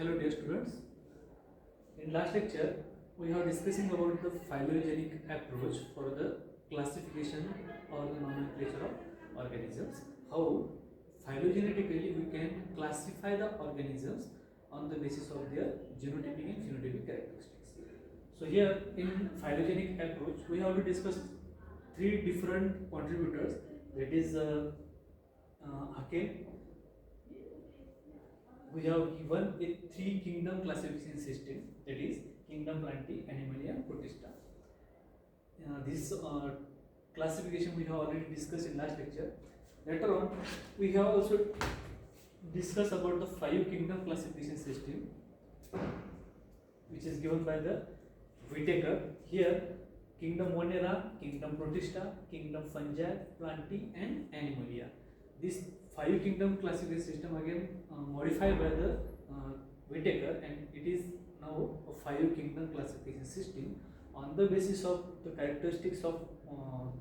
Hello dear students. In last lecture we are discussing about the phylogenetic approach for the classification or the nomenclature of organisms. How phylogenetically we can classify the organisms on the basis of their genotypic and phenotypic characteristics. So here in phylogenetic approach we have to discuss three different contributors, that is Haken. We have given a three kingdom classification system, that is kingdom Plantae, Animalia, Protista. This classification we have already discussed in last lecture. Later on we have also discussed about the five kingdom classification system, which is given by the Whittaker. Here kingdom Monera, kingdom Protista, kingdom Fungi, Plantae and Animalia. This five kingdom classification system again modified by the Whittaker, and it is now a five kingdom classification system on the basis of the characteristics of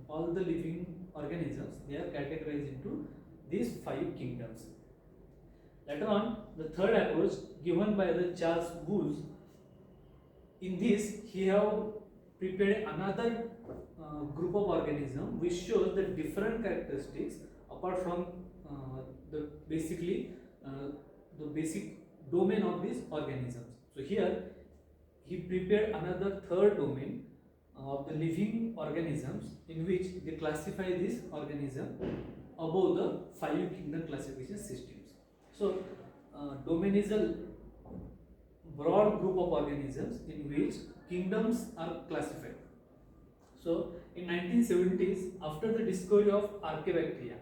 all the living organisms. They are categorized into these five kingdoms. Later on, the third approach given by the Charles Wood. In this, he have prepared another group of organisms which shows the different characteristics apart from the basic domain of these organisms. So here he prepared another third domain of the living organisms in which they classify this organism above the five kingdom classification systems. So domain is a broad group of organisms in which kingdoms are classified. So in 1970s, after the discovery of Archaebacteria,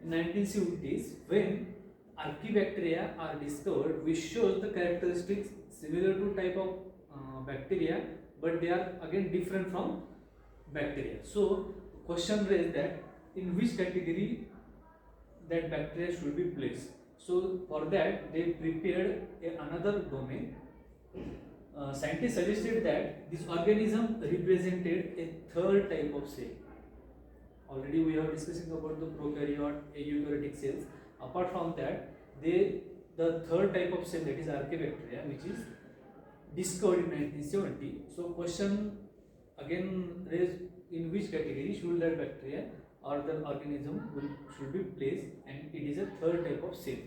in 1970s, when Archaebacteria are discovered, which shows the characteristics similar to type of bacteria, but they are again different from bacteria. So question raised that in which category that bacteria should be placed. So for that they prepared another domain. Scientists suggested that this organism represented a third type of cell. Already we are discussing about the prokaryote, eukaryotic cells. Apart from that, the third type of cell, that is Archaebacteria, which is discovered in 1970. So question again raised, in which category should that bacteria or the organism should be placed, and it is a third type of cell.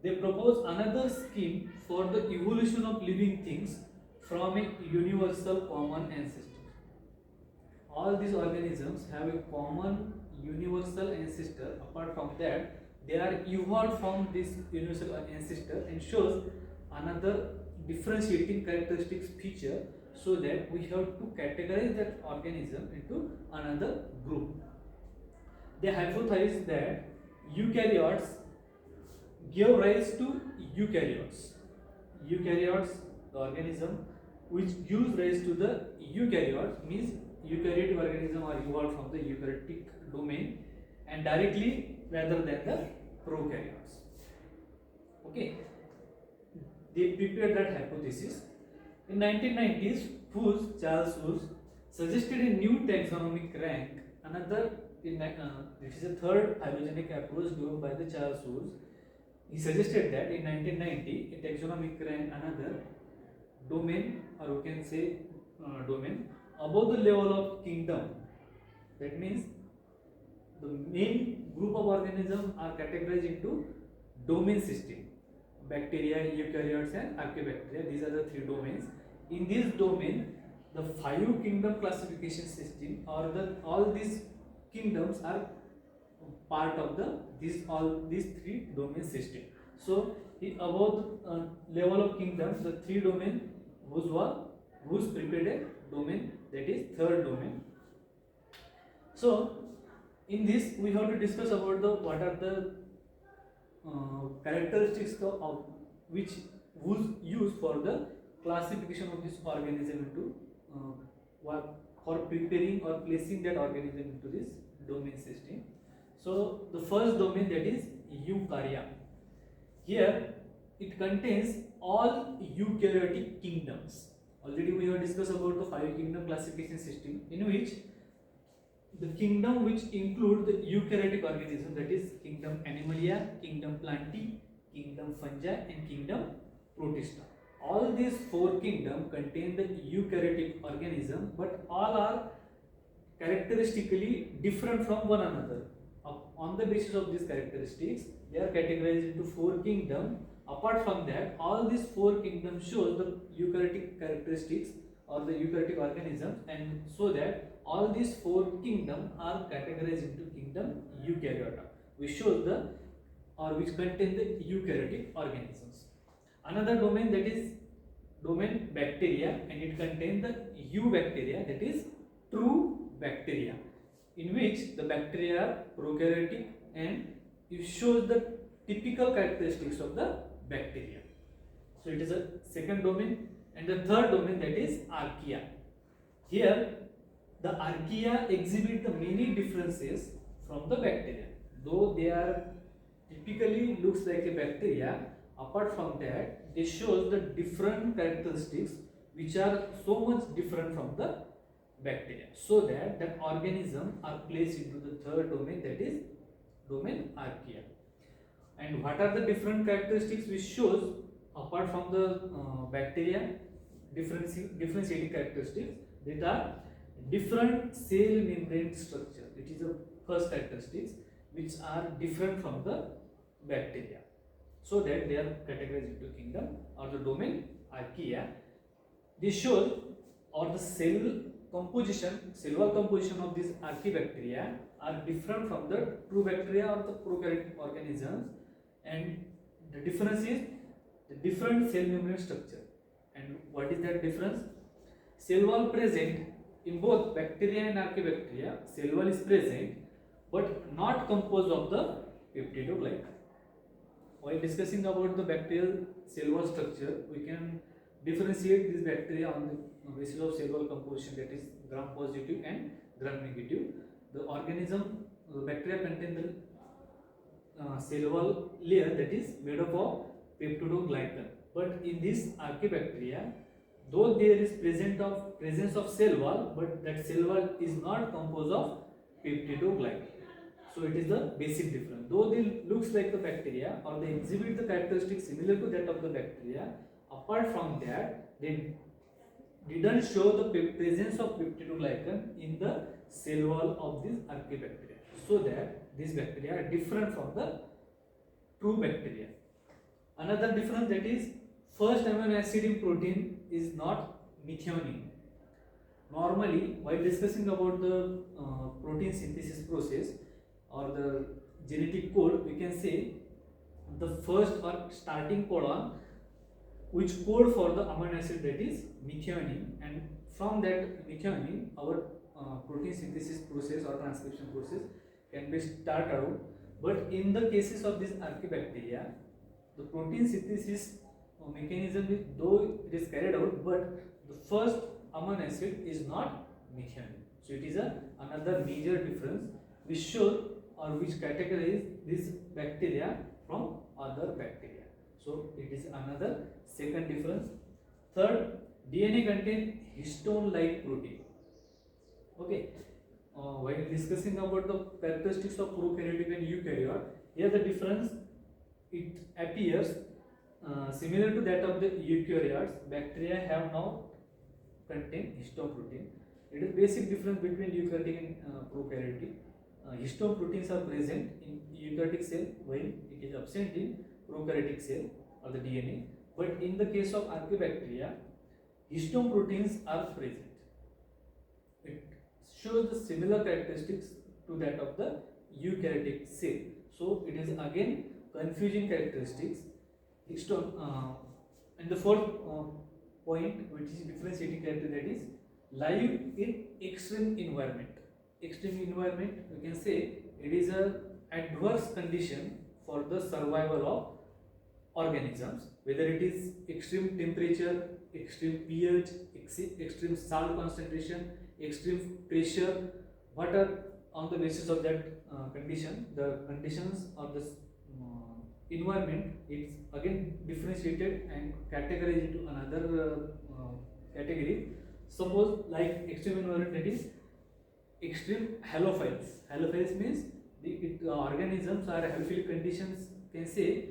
They propose another scheme for the evolution of living things from a universal common ancestor. All these organisms have a common universal ancestor. Apart from that, they are evolved from this universal ancestor and shows another differentiating characteristics feature, so that we have to categorize that organism into another group. They hypothesize that eukaryotes gave rise to eukaryotes. Eukaryotes, the organism which gives rise to the eukaryotes, means eukaryotic organisms are evolved from the eukaryotic domain and directly rather than the prokaryotes. Okay, they prepared that hypothesis. In 1990s, Charles Wood suggested a new taxonomic rank. Another, this is a third phylogenetic approach given by the Charles Wood. He suggested that in 1990, a taxonomic rank another domain, or you can say domain above the level of kingdom. That means the main group of organisms are categorized into domain system: bacteria, eukaryotes and Archaebacteria. These are the three domains. In this domain, the five kingdom classification system, or all these kingdoms are part of these three domain system. So above the level of kingdoms, the three domain, whose prepared a domain, that is third domain. So in this we have to discuss about what are the characteristics of which was used for the classification of this organism into for preparing or placing that organism into this domain system. So the first domain, that is Eukarya. Here it contains all eukaryotic kingdoms. Already we have discussed about the five kingdom classification system, in which the kingdom which include the eukaryotic organism, that is kingdom Animalia, kingdom Plantae, kingdom Fungi and kingdom Protista. All these four kingdoms contain the eukaryotic organism, but all are characteristically different from one another. On the basis of these characteristics, they are categorized into four kingdoms. Apart from that, all these four kingdoms show the eukaryotic characteristics or the eukaryotic organisms, and so that all these four kingdoms are categorized into kingdom Eukaryota, which shows the or which contain the eukaryotic organisms. Another domain, that is domain bacteria, and it contains the eubacteria, that is true bacteria, in which the bacteria are prokaryotic, and it shows the typical characteristics of the bacteria. So it is a second domain. And the third domain, that is archaea. Here the archaea exhibit the many differences from the bacteria. Though they are typically looks like a bacteria, apart from that they shows the different characteristics which are so much different from the bacteria, so that organism are placed into the third domain, that is domain archaea. And what are the different characteristics which shows apart from the bacteria differentiating characteristics? That are different cell membrane structure. It is the first characteristics which are different from the bacteria, so that they are categorized into kingdom or the domain archaea. This shows or the cell composition, cellular composition of these archaebacteria are different from the true bacteria or the prokaryotic organisms, and the difference is the different cell membrane structure. And what is that difference? Cell wall present in both bacteria and archaebacteria. Cell wall is present but not composed of the peptidoglycan. While discussing about the bacterial cell wall structure, we can differentiate these bacteria on the basis of cell wall composition, that is gram positive and gram negative. The organism, the bacteria contain the cell wall layer that is made up of peptidoglycan. But in this archaebacteria, though there is presence of cell wall, but that cell wall is not composed of peptidoglycan. So it is the basic difference. Though they looks like the bacteria or they exhibit the characteristics similar to that of the bacteria, apart from that they didn't show the presence of peptidoglycan in the cell wall of this archaebacteria, so that these bacteria are different from the true bacteria. Another difference, that is first amino acid in protein is not methionine. Normally, while discussing about the protein synthesis process or the genetic code, we can say the first or starting codon which code for the amino acid, that is methionine, and from that methionine our protein synthesis process or transcription process can be started out. But in the cases of this archaebacteria, the protein synthesis mechanism is, though it is carried out, but the first amino acid is not methionine. So it is another major difference which shows or which categorize this bacteria from other bacteria. So it is another second difference. Third, DNA contain histone-like protein. Okay. While discussing about the characteristics of prokaryotic and eukaryote, here the difference, it appears similar to that of the eukaryotes. Bacteria have now contain histone protein. It is basic difference between eukaryotic and prokaryotic. Histone proteins are present in eukaryotic cell while it is absent in prokaryotic cell or the DNA. But in the case of archaebacteria, histone proteins are present. It shows the similar characteristics to that of the eukaryotic cell. So it is again confusing characteristics. Histone and the fourth point, which is differentiating character, that is live in extreme environment. Extreme environment, we can say it is a adverse condition for the survival of organisms, whether it is extreme temperature, extreme pH, extreme salt concentration, extreme pressure. What are on the basis of that condition, the conditions of this environment, it's again differentiated and categorized into another category. Suppose like extreme environment, that is extreme halophiles. Halophiles means the organisms are halophilic conditions, can say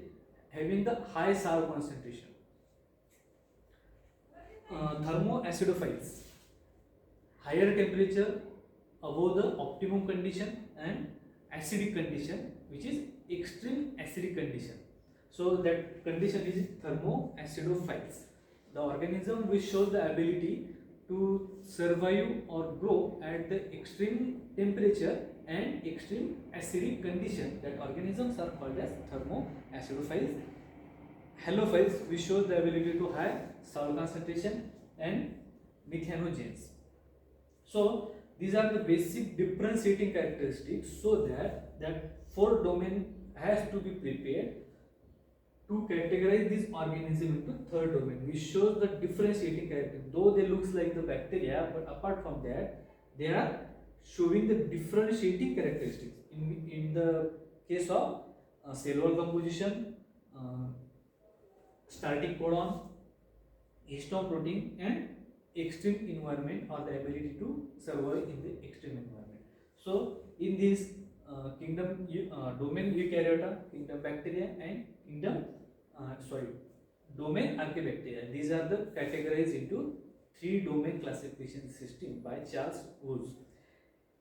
having the high salt concentration. thermoacidophiles, higher temperature above the optimum condition, and acidic condition, which is extreme acidic condition. So that condition is thermoacidophiles. The organism which shows the ability to survive or grow at the extreme temperature and extreme acidic condition, that organisms are called as thermoacidophiles. Halophiles, which shows the ability to high salt concentration and methanogens. So these are the basic differentiating characteristics, so that fourth domain has to be prepared to categorize this organism into third domain, which shows the differentiating character. Though they looks like the bacteria, but apart from that, they are showing the differentiating characteristics. In the case of cell wall composition, starting codon, histone protein, and extreme environment, or the ability to survive in the extreme environment. So in this domain eukaryota, kingdom bacteria, and kingdom domain archaebacteria, these are the categorized into 3 domain classification system by Charles Woolf.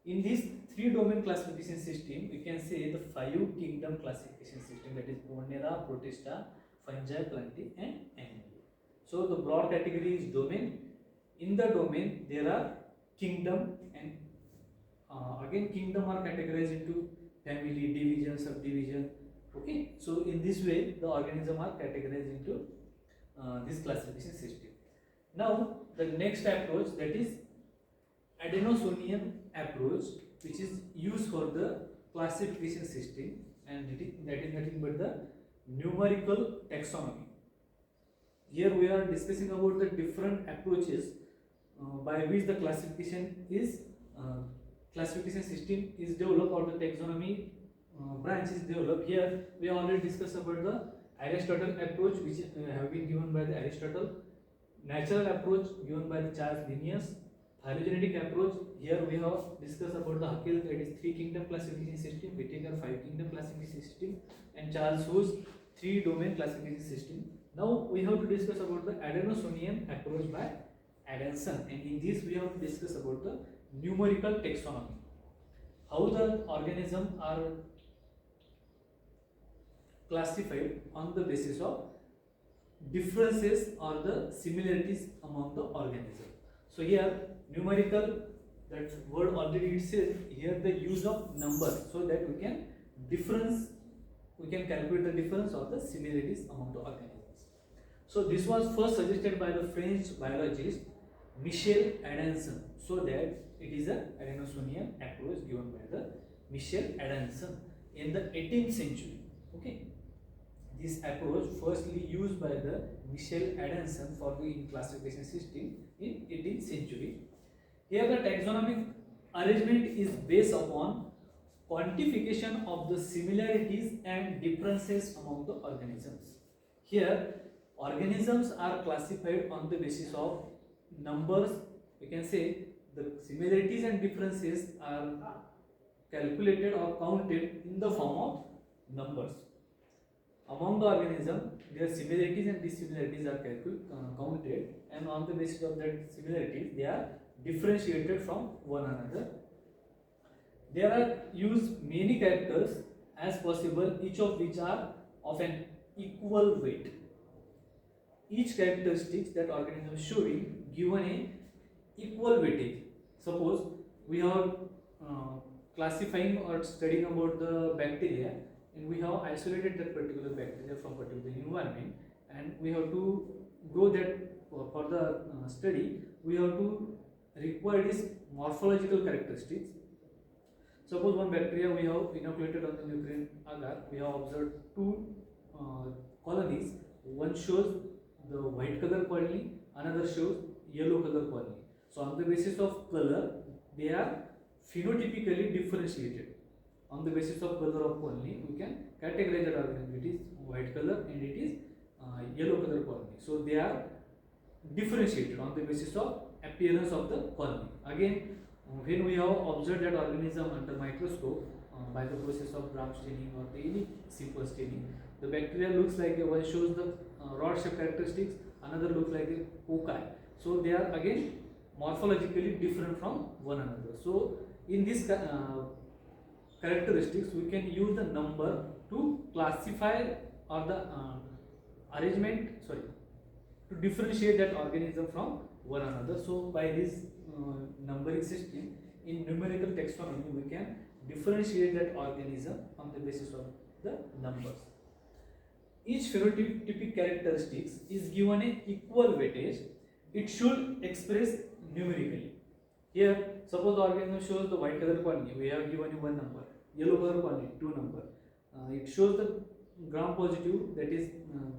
In this 3 domain classification system, we can say the 5 kingdom classification system, that is Monera, Protista, Fungi, Plantae, and Animalia. So the broad category is domain. In the domain there are kingdom, and again kingdom are categorized into family, division, subdivision. Okay, so in this way the organism are categorized into this classification system. Now the next approach, that is Adenosonian approach, which is used for the classification system, and that is nothing but the numerical taxonomy. Here we are discussing about the different approaches by which the classification system is developed, or the taxonomy branch is developed. Here we have already discussed about the Aristotle approach, which have been given by the Aristotle. Natural approach given by the Charles Linnaeus. Phylogenetic approach, here we have discussed about the Haeckel, that is 3 kingdom classification system, Whittaker 5 kingdom classification system, and Charles Woolf's 3 domain classification system. Now we have to discuss about the Adenosonian approach by Adanson, and in this we have to discuss about the numerical taxonomy, how the organisms are classified on the basis of differences or the similarities among the organisms. So here numerical, that word already it says here the use of numbers, so that we can calculate the difference or the similarities among the organisms. So this was first suggested by the French biologist Michel Adanson, so that it is a Adenosonian approach given by the Michel Adanson in the 18th century. Okay, this approach firstly used by the Michel Adanson for the classification system in 18th century. Here the taxonomic arrangement is based upon quantification of the similarities and differences among the organisms. Here organisms are classified on the basis of numbers. We can say the similarities and differences are calculated or counted in the form of numbers. Among the organism, their similarities and dissimilarities are counted, and on the basis of that similarities, they are differentiated from one another. There are used many characters as possible, each of which are of an equal weight. Each characteristics that organism is showing given a equal weightage. Suppose we are classifying or studying about the bacteria, and we have isolated that particular bacteria from particular environment, and we have to grow that for the study. We have to require these morphological characteristics. Suppose one bacteria we have inoculated on the nuclear agar, we have observed 2 colonies. One shows the white color colony, another shows yellow color colony. So on the basis of color, they are phenotypically differentiated. On the basis of color of colony, we can categorize that organism. It is white color and it is yellow color colony. So they are differentiated on the basis of appearance of the colony. Again, when we have observed that organism under microscope by the process of Gram staining or any simple staining, the bacteria looks like one shows the rod shape characteristics, another looks like a foci. So they are again morphologically different from one another. So in this characteristics, we can use the number to classify or the arrangement, sorry, to differentiate that organism from one another. So by this numbering system in numerical taxonomy, we can differentiate that organism on the basis of the numbers. Each phenotypic characteristics is given a equal weightage. It should express numerically. Here, suppose the organism shows the white color colony, we have given you one number. Yellow color colony, 2 number. It shows the gram positive, that is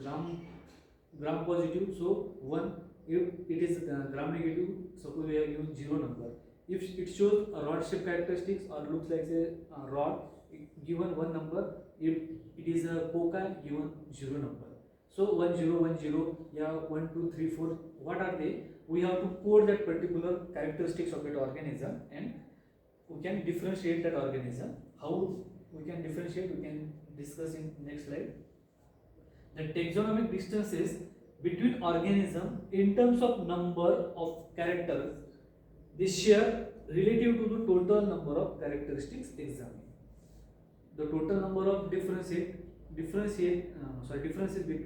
gram positive, so 1. If it is gram negative, suppose we have given 0 number. If it shows a rod shape characteristics or looks like a rod, given 1 number. If it is a foci, given 0 number. So 1 0 1 0, yeah, 1 2 3 4. What are they? We have to code that particular characteristics of that organism, and we can differentiate that organism. How we can differentiate, we can discuss in next slide. The taxonomic distances between organism in terms of number of characters, they share relative to the total number of characteristics examined. The total number of differences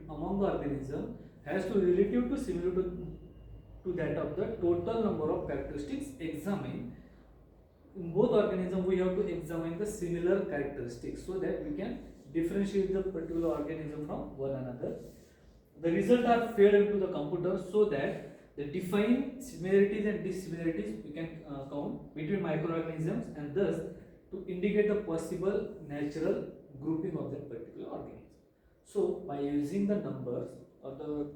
among the organism has to be relative to similar to that of the total number of characteristics examined. In both organisms, we have to examine the similar characteristics so that we can differentiate the particular organism from one another. The results are fed into the computer so that the defined similarities and dissimilarities we can count between microorganisms, and thus to indicate the possible natural grouping of that particular organism. So by using the numbers or the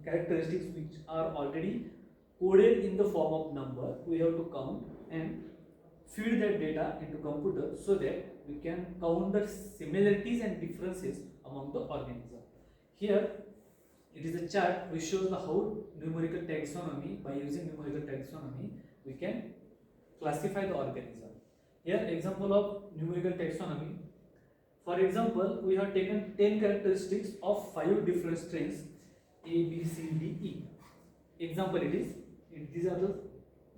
characteristics which are already coded in the form of number, we have to count and feed that data into computer so that we can count the similarities and differences among the organisms. Here it is a chart which shows the how numerical taxonomy, by using numerical taxonomy we can classify the organism. Here example of numerical taxonomy. For example, we have taken 10 characteristics of 5 different strains A, B, C, D, E. Example, these are the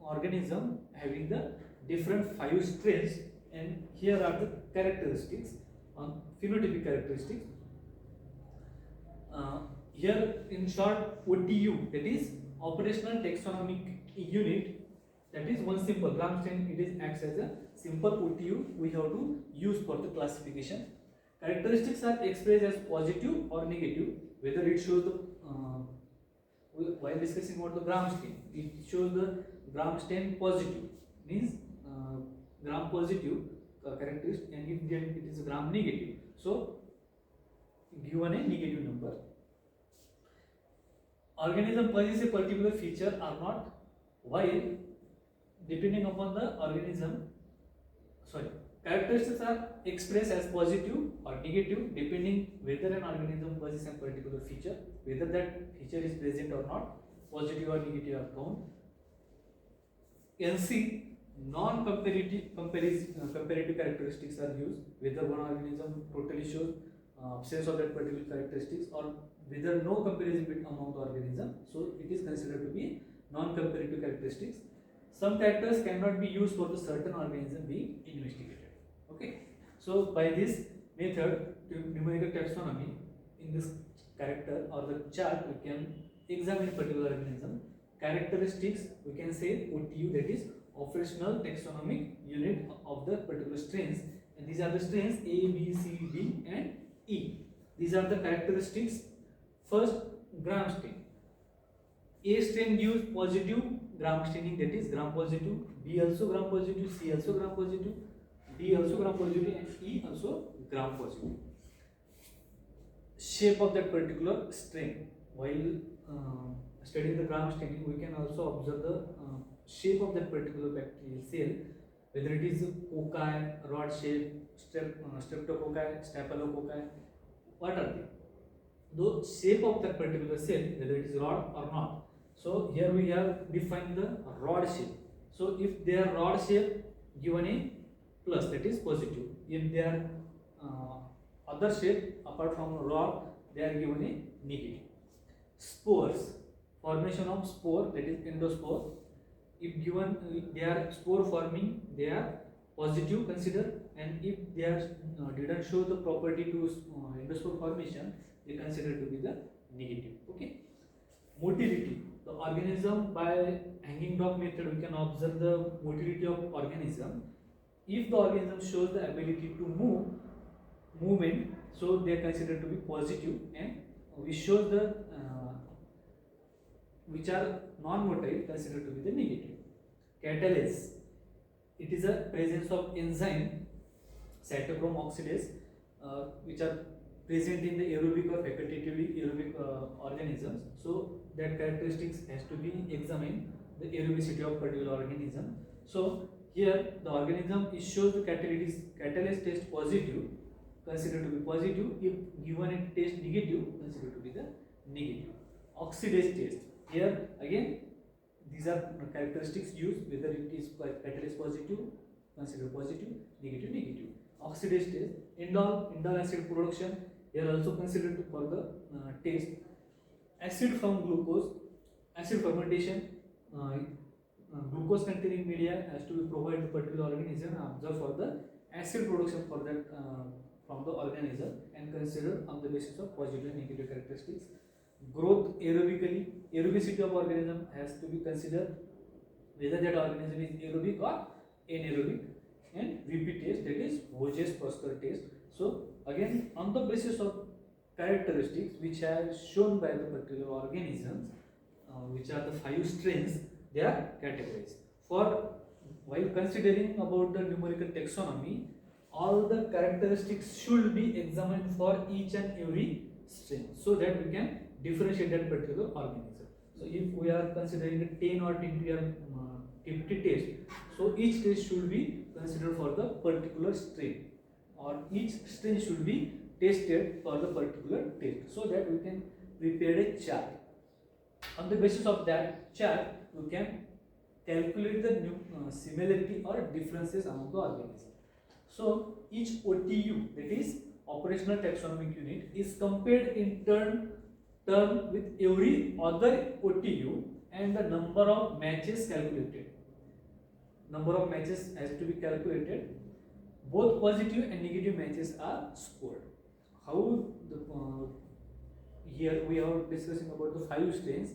organism having the different 5 strains, and here are the characteristics on phenotypic characteristics. Here in short, OTU, that is operational taxonomic unit, that is one simple gram stain. It is acts as a simple OTU we have to use for the classification. Characteristics are expressed as positive or negative, whether it shows the while discussing about the gram stain, it shows the gram stain positive, means gram positive characteristic, and if it is gram negative, so given a negative number. Organism possesses a particular feature or not, while depending upon the organism, characteristics are expressed as positive or negative depending whether an organism possesses a particular feature, whether that feature is present or not, positive or negative are found. NC, comparative characteristics are used, whether one organism totally shows absence of that particular characteristics or whether no comparison among the organism, so it is considered to be non-comparative characteristics. Some characters cannot be used for the certain organism being investigated. Okay, so by this method, numerical taxonomy, in this character or the chart, we can examine a particular organism. Characteristics, we can say OTU, that is operational taxonomic unit of the particular strains, and these are the strains A, B, C, D, and E. These are the characteristics. First, gram stain. A strain gives positive gram staining, that is gram positive. B also gram positive. C also gram positive. D also gram positive, and E also gram positive. Shape of that particular strain. While studying the gram staining, we can also observe the shape of that particular bacterial cell, whether it is foci, rod shape, streptococci, staphylococci. What are they? The shape of that particular cell, whether it is rod or not. So here we have defined the rod shape. So if they are rod shape, given a plus, that is positive. If they are other shape apart from rod, they are given a negative. Spores. formation of spore, that is endospore. If given they are spore forming, they are positive consider, and if they are didn't show the property to endospore formation, they consider to be the negative. Okay. Motility. The organism, by hanging dog method we can observe the motility of organism. If the organism shows the ability to movement, so they are considered to be positive, and we show the which are non-motile considered to be the negative. Catalase. It is a presence of enzyme cytochrome oxidase which are present in the aerobic or facultatively aerobic organisms. So that characteristics has to be examined, the aerobicity of particular organism. So here the organism is shows the catalase test positive, considered to be positive. If given a test negative, considered to be the negative. Oxidase test. Here again these are characteristics used, whether it is catalase positive, considered positive, negative, negative. Oxidase test. Indole acid production, here also considered for the taste. Acid from glucose, acid fermentation, glucose containing media has to be provided to particular organism, observe for the acid production for that from the organism, and considered on the basis of positive and negative characteristics. Growth aerobically, aerobicity of organism has to be considered, whether that organism is aerobic or anaerobic. And VP test, that is Voges-Pascal test. So again on the basis of characteristics which are shown by the particular organisms, which are the 5 strains, they are categorized. For while considering about the numerical taxonomy, all the characteristics should be examined for each and every strain, so that we can differentiate that particular organism. So if we are considering a 10 or 50 test, so each test should be considered for the particular strain, or each strain should be tested for the particular test, so that we can prepare a chart. On the basis of that chart, we can calculate the similarity or differences among the organisms. So each OTU, that is operational taxonomic unit, is compared in turn with every other OTU, and the number of matches calculated. Number of matches has to be calculated. Both positive and negative matches are scored. How the here we are discussing about the 5 strains.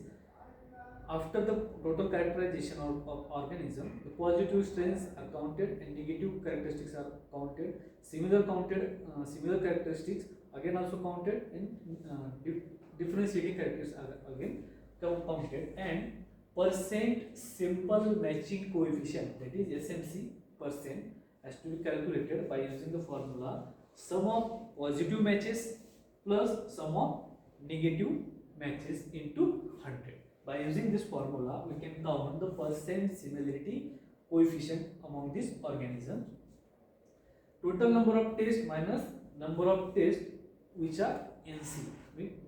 After the total characterization of organism, the positive strains are counted and negative characteristics are counted. Similar characteristics again also counted, and differentiating characteristics are again counted, and percent simple matching coefficient, that is SMC percent, has to be calculated by using the formula sum of positive matches plus sum of negative matches into 100. By using this formula, we can count the percent similarity coefficient among these organisms. Total number of tests minus number of tests which are NC,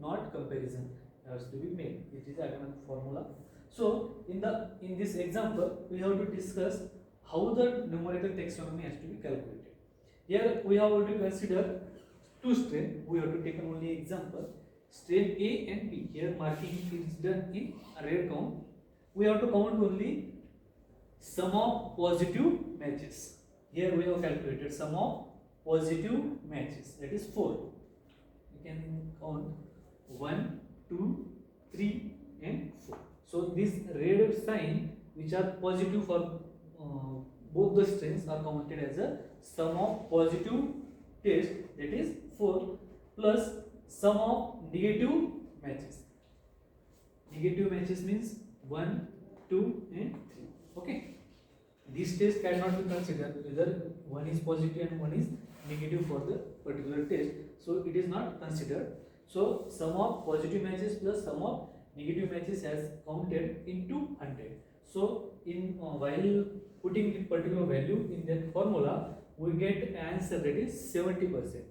not comparison, has to be made. It is again formula. So in this example, we have to discuss how the numerical taxonomy has to be calculated. Here we have already considered 2 strains. We have to take only example. Strain A and B. Here marking is done in red count. We have to count only sum of positive matches. Here we have calculated sum of positive matches, that is 4. You can count 1, 2, 3 and 4. So this red sign which are positive for both the strains are counted as a sum of positive test, that is 4, plus sum of negative matches. Negative matches means 1, 2 and 3. Okay. These tests cannot be considered whether one is positive and one is negative for the particular test. So it is not considered. So sum of positive matches plus sum of negative matches has counted into 100. So in while putting the particular value in that formula, we get an answer that is 70%.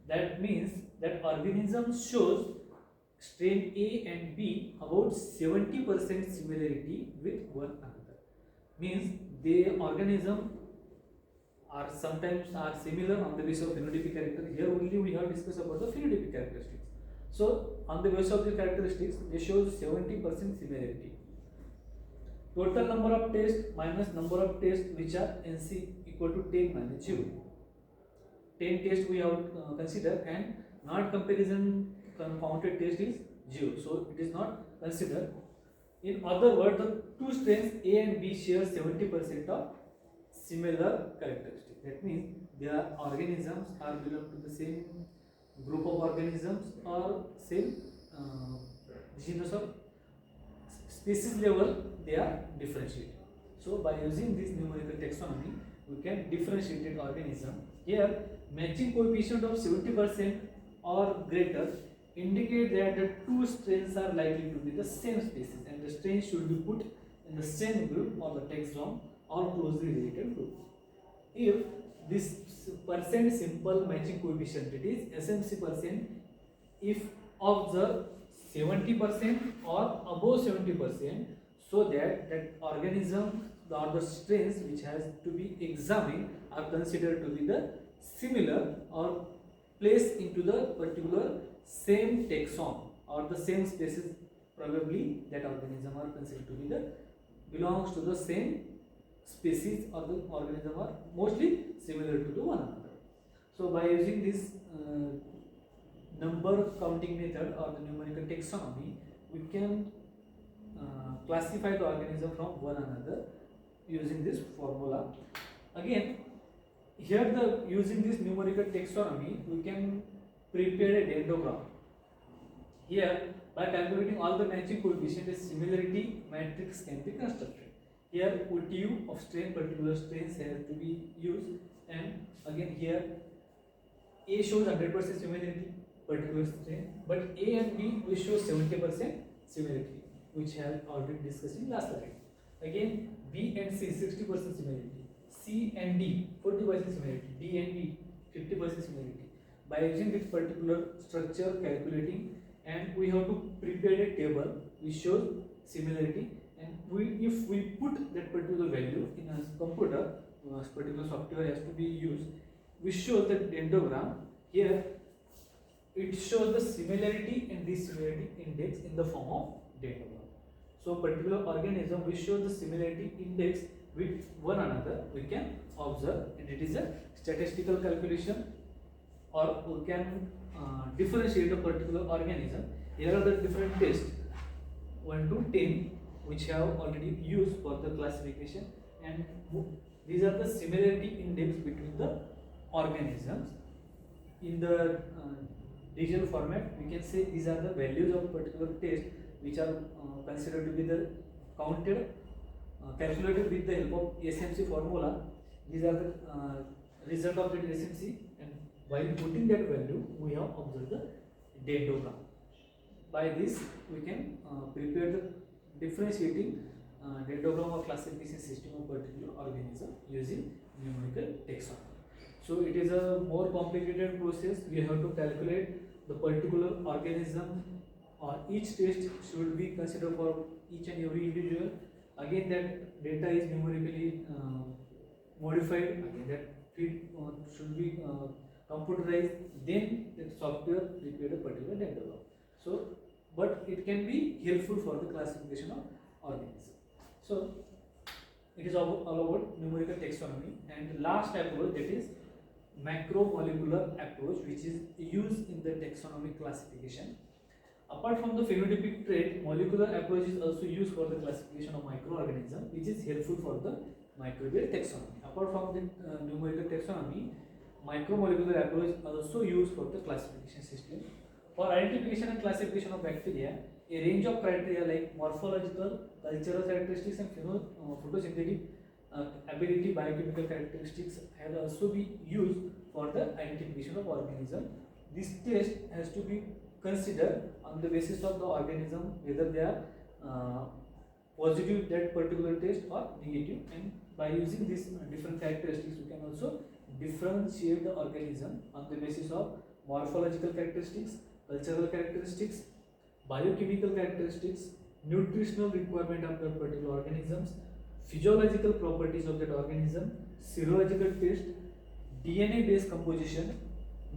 That means that organism shows strain A and B about 70% similarity with one another. Means the organism are sometimes are similar on the basis of phenotypic character. Here only we have discussed about the phenotypic characteristics. So on the basis of the characteristics, they show 70% similarity. Total number of tests minus number of tests which are NC equal to 10 minus 0. 10 tests we have consider, and not comparison counted test is 0, so it is not considered. In other words, the two strains A and B share 70% of similar characteristics. That means their organisms are belong to the same group of organisms or same genus or species level, they are differentiated. So by using this numerical taxonomy, we can differentiate organism. Here, matching coefficient of 70% or greater indicate that the two strains are likely to be the same species, and the strains should be put in the same group or the taxon or closely related group. If this percent simple matching coefficient, it is SMC percent, if of the 70% or above 70%, so that organism or the strains which has to be examined are considered to be the similar or placed into the particular same taxon or the same species. Probably that organism are considered to be the belongs to the same species, or the organism are mostly similar to the one another. So by using this number counting method or the numerical taxonomy, we can classify the organism from one another using this formula. Again, here the using this numerical taxonomy, we can prepare a dendrogram. Here, by calculating all the matching coefficient, a similarity matrix can be constructed. Here, OTU of strain, particular strains has to be used, and again here A shows 100% similarity, particular strain, but A and B will show 70% similarity, which I have already discussed in last slide. Again, B and C 60% similarity, C and D 40% similarity, D and E 50% similarity. By using this particular structure calculating, and we have to prepare a table which shows similarity, and if we put that particular value in a computer, particular software has to be used, we show the dendrogram. Here it shows the similarity and dissimilarity index in the form of dendrogram. So particular organism will show the similarity index with one another, we can observe, and it is a statistical calculation, or we can differentiate a particular organism. Here are the different tests 1 to 10 which have already used for the classification, and these are the similarity index between the organisms. In the digital format, we can say these are the values of particular test which are considered to be the counted, calculated with the help of SMC formula. These are the result of the SMC, and while putting that value, we have observed the dendrogram. By this, we can prepare the differentiating dendrogram or classification system of particular organism using numerical taxonomy. So it is a more complicated process. We have to calculate the particular organism, or each test should be considered for each and every individual. Again, that data is numerically modified. Again, that feed should be computerized. Then the software prepared a particular dendrogram. So, but it can be helpful for the classification of organisms. So it is all about numerical taxonomy. And last approach, that is macromolecular approach, which is used in the taxonomic classification. Apart from the phenotypic trait, molecular approach is also used for the classification of microorganisms, which is helpful for the microbial taxonomy. Apart from the numerical taxonomy, micromolecular approach is also used for the classification system. For identification and classification of bacteria, a range of criteria like morphological, cultural characteristics, and photosynthetic ability, biochemical characteristics has also been used for the identification of organism. This test has to be considered on the basis of the organism, whether they are positive that particular test or negative, and by using these different characteristics, we can also differentiate the organism on the basis of morphological characteristics, cultural characteristics, biochemical characteristics, nutritional requirement of the particular organisms, physiological properties of that organism, serological test, DNA based composition,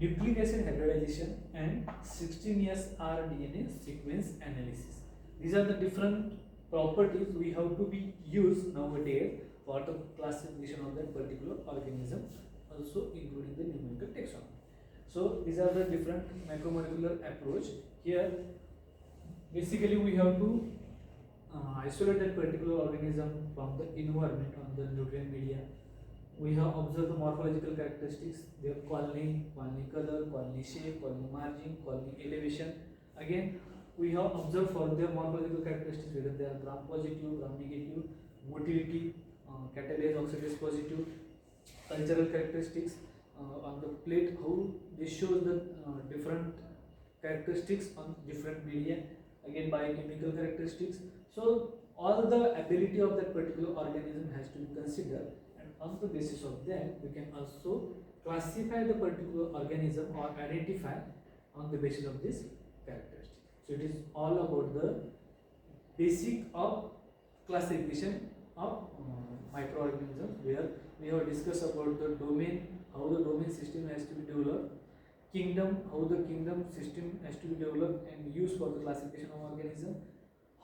nucleic acid hybridization, and 16S rDNA sequence analysis. These are the different properties we have to be used nowadays for the classification of that particular organism, also including the numerical taxonomy. So these are the different macromolecular approach. Here basically we have to isolate that particular organism from the environment on the nutrient media. We have observed the morphological characteristics, their colony color, colony shape, colony margin, colony elevation. Again, we have observed for their morphological characteristics whether they are gram positive, gram negative, motility, catalase, oxidase positive, cultural characteristics on the plate, how this shows the different characteristics on different media. Again, biochemical characteristics. So all the ability of that particular organism has to be considered, and on the basis of that we can also classify the particular organism or identify on the basis of this characteristic. So it is all about the basic of classification of microorganisms, where we have discussed about the domain, how the domain system has to be developed, kingdom, how the kingdom system has to be developed and used for the classification of organism,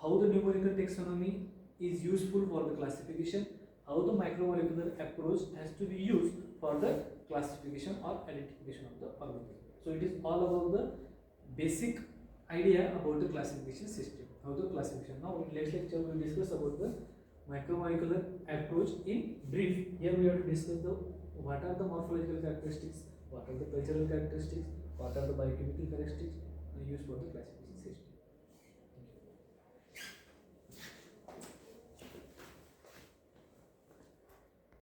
how the numerical taxonomy is useful for the classification, how the micromolecular approach has to be used for the classification or identification of the organism. So it is all about the basic idea about the classification system, how the classification. Now in next lecture we will discuss about the macromolecular approach in brief. Here we have to discuss the what are the morphological characteristics, what are the cultural characteristics, what are the biochemical characteristics used for the classification.